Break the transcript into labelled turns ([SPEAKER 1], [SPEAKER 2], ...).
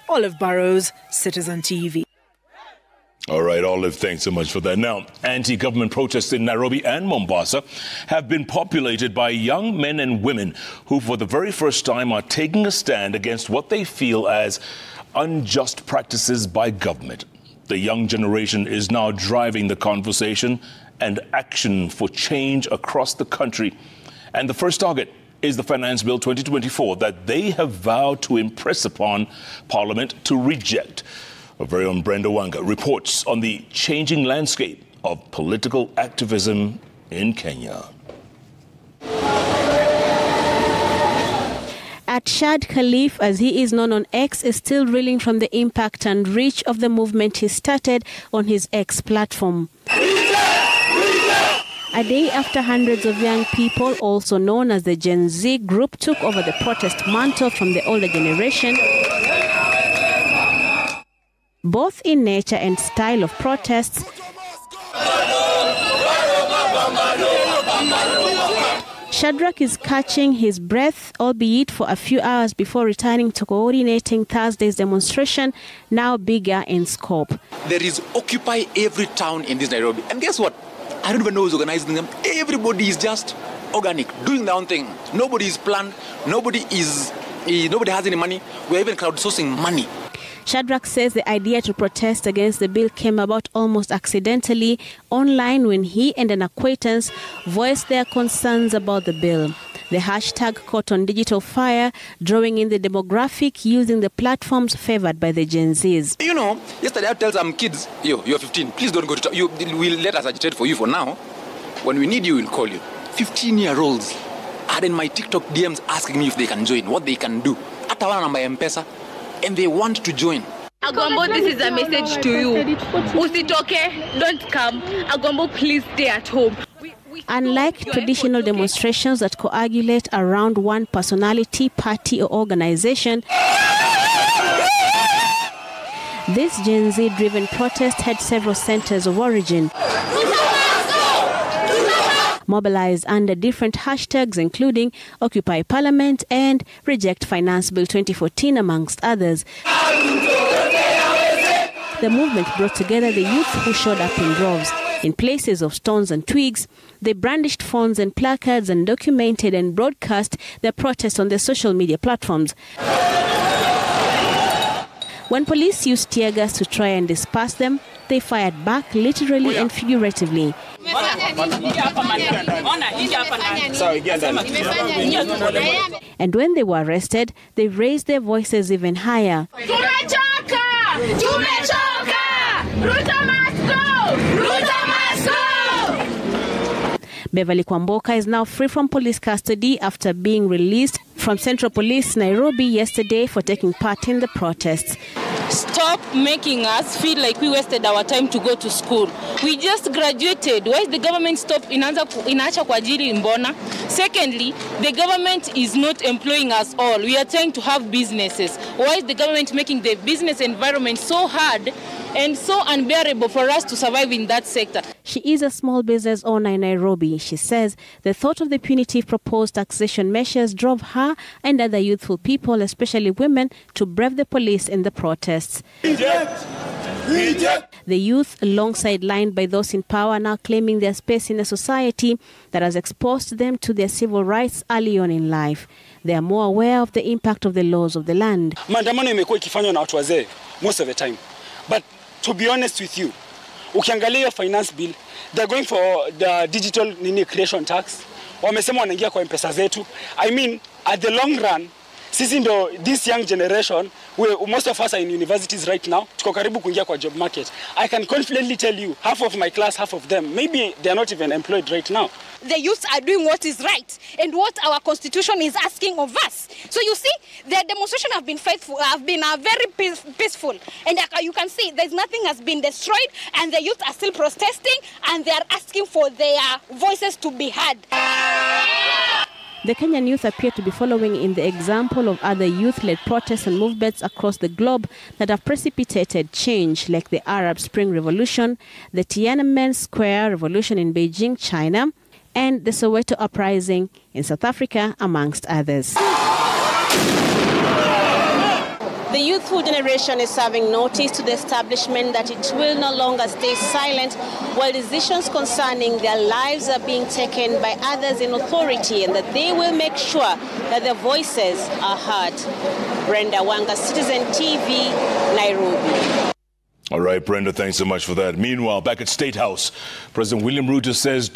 [SPEAKER 1] Olive Burrows, Citizen TV.
[SPEAKER 2] All right, Olive, thanks so much for that. Now, anti-government protests in Nairobi and Mombasa have been populated by young men and women who, for the very first time, are taking a stand against what they feel as unjust practices by government. The young generation is now driving the conversation and action for change across the country. And the first target is the Finance Bill 2024 that they have vowed to impress upon Parliament to reject. Our very own Brenda Wanga reports on the changing landscape of political activism in Kenya.
[SPEAKER 3] Shad Khalif, as he is known on X, is still reeling from the impact and reach of the movement he started on his X platform. A day after hundreds of young people, also known as the Gen Z group, took over the protest mantle from the older generation, both in nature and style of protests, Shadrach is catching his breath, albeit for a few hours before returning to coordinating Thursday's demonstration, now bigger in scope.
[SPEAKER 4] There is Occupy every town in this Nairobi. And guess what? I don't even know who's organizing them. Everybody is just organic, doing their own thing. Nobody is planned. Nobody has any money. We're even crowdsourcing money.
[SPEAKER 3] Shadrach says the idea to protest against the bill came about almost accidentally online when he and an acquaintance voiced their concerns about the bill. The hashtag caught on digital fire, drawing in the demographic using the platforms favored by the Gen Zs.
[SPEAKER 4] You know, yesterday I tell some kids, you're 15, please don't go to talk. We'll let us agitate for you for now. When we need you, we'll call you. 15-year-olds are in my TikTok DMs asking me if they can join, what they can do. Atawana namba M-Pesa. And they want to join.
[SPEAKER 5] Agombo, this is a message to you. Usitoke, don't come. Agombo, please stay at home.
[SPEAKER 3] Unlike traditional demonstrations that coagulate around one personality, party, or organization, this Gen Z-driven protest had several centers of origin, mobilized under different hashtags including Occupy Parliament and Reject Finance Bill 2014, amongst others. The movement brought together the youth who showed up in droves. In places of stones and twigs, they brandished phones and placards and documented and broadcast their protest on their social media platforms. When police used tear gas to try and disperse them, they fired back literally and figuratively. And when they were arrested, they raised their voices even higher. Beverly Kwamboka is now free from police custody after being released from Central Police Nairobi yesterday for taking part in the protests.
[SPEAKER 6] Stop making us feel like we wasted our time to go to school. We just graduated. Why is the government stop inaacha kwa ajili mbona? Secondly, the government is not employing us all. We are trying to have businesses. Why is the government making the business environment so hard and so unbearable for us to survive in that sector?
[SPEAKER 3] She is a small business owner in Nairobi. She says the thought of the punitive proposed taxation measures drove her and other youthful people, especially women, to brave the police in the protests.
[SPEAKER 7] Reject! Reject!
[SPEAKER 3] The youth, alongside lined by those in power, now claiming their space in a society that has exposed them to their civil rights early on in life. They are more aware of the impact of the laws of the land.
[SPEAKER 8] Maandamano imekuwa ikifanywa na watu wazee most of the time. But to be honest with you, ukiangalia finance bill, they're going for the digital creation tax. Wamesema wanaingia kwa M-Pesa zetu. I mean, at the long run, sisi ndo this young generation, most of us are in universities right now, tuko karibu kuingia kwa job market. I can confidently tell you, half of my class, half of them, maybe they are not even employed right now.
[SPEAKER 9] The youths are doing what is right and what our constitution is asking of us. So you see, the demonstration have been faithful, have been very peaceful. And you can see there's nothing has been destroyed and the youth are still protesting and they are asking for their voices to be heard.
[SPEAKER 3] The Kenyan youth appear to be following in the example of other youth-led protests and movements across the globe that have precipitated change, like the Arab Spring Revolution, the Tiananmen Square Revolution in Beijing, China, and the Soweto Uprising in South Africa, amongst others.
[SPEAKER 6] The youth
[SPEAKER 3] youthful generation is serving notice to the establishment that it will no longer stay silent while decisions concerning their lives are being taken by others in authority, and that they will make sure that their voices are heard. Brenda Wanga, Citizen TV, Nairobi.
[SPEAKER 2] All right, Brenda, thanks so much for that. Meanwhile, back at State House, President William Ruto says